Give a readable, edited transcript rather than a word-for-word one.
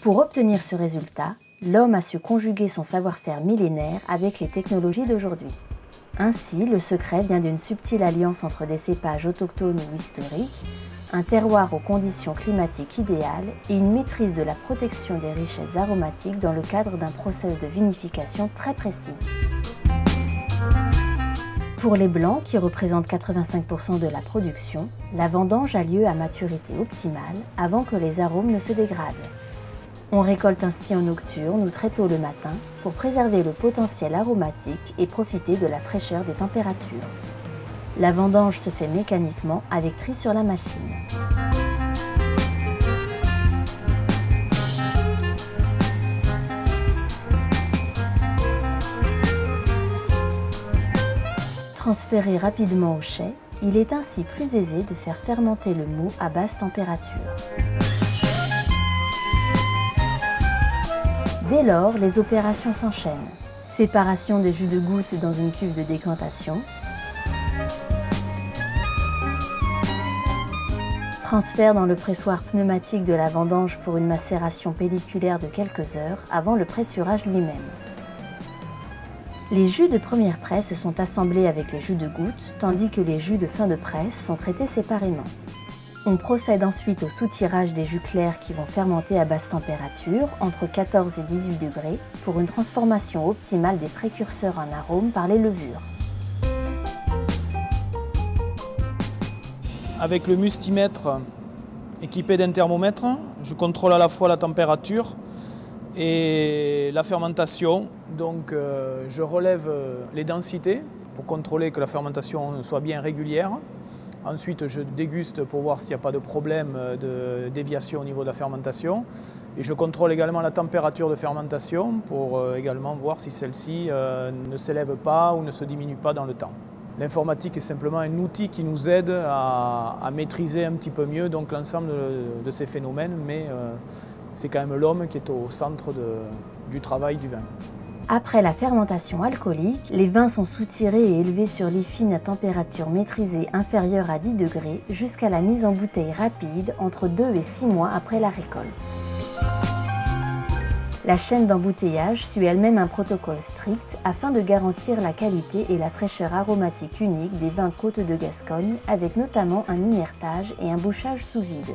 Pour obtenir ce résultat, l'homme a su conjuguer son savoir-faire millénaire avec les technologies d'aujourd'hui. Ainsi, le secret vient d'une subtile alliance entre des cépages autochtones ou historiques, un terroir aux conditions climatiques idéales et une maîtrise de la protection des richesses aromatiques dans le cadre d'un process de vinification très précis. Pour les blancs, qui représentent 85% de la production, la vendange a lieu à maturité optimale avant que les arômes ne se dégradent. On récolte ainsi en nocturne ou très tôt le matin pour préserver le potentiel aromatique et profiter de la fraîcheur des températures. La vendange se fait mécaniquement avec tri sur la machine. Transféré rapidement au chai, il est ainsi plus aisé de faire fermenter le mou à basse température. Dès lors, les opérations s'enchaînent. Séparation des jus de goutte dans une cuve de décantation, transfert dans le pressoir pneumatique de la vendange pour une macération pelliculaire de quelques heures avant le pressurage lui-même. Les jus de première presse sont assemblés avec les jus de goutte, tandis que les jus de fin de presse sont traités séparément. On procède ensuite au soutirage des jus clairs qui vont fermenter à basse température, entre 14 et 18 degrés, pour une transformation optimale des précurseurs en arômes par les levures. Avec le mustimètre équipé d'un thermomètre, je contrôle à la fois la température et la fermentation. Donc je relève les densités pour contrôler que la fermentation soit bien régulière. Ensuite, je déguste pour voir s'il n'y a pas de problème de déviation au niveau de la fermentation. Et je contrôle également la température de fermentation pour également voir si celle-ci ne s'élève pas ou ne se diminue pas dans le temps. L'informatique est simplement un outil qui nous aide à maîtriser un petit peu mieux donc l'ensemble de ces phénomènes, mais c'est quand même l'homme qui est au centre du travail du vin. Après la fermentation alcoolique, les vins sont soutirés et élevés sur lit fine à température maîtrisée inférieure à 10 degrés jusqu'à la mise en bouteille rapide entre 2 et 6 mois après la récolte. La chaîne d'embouteillage suit elle-même un protocole strict afin de garantir la qualité et la fraîcheur aromatique unique des vins Côte de Gascogne avec notamment un inertage et un bouchage sous vide.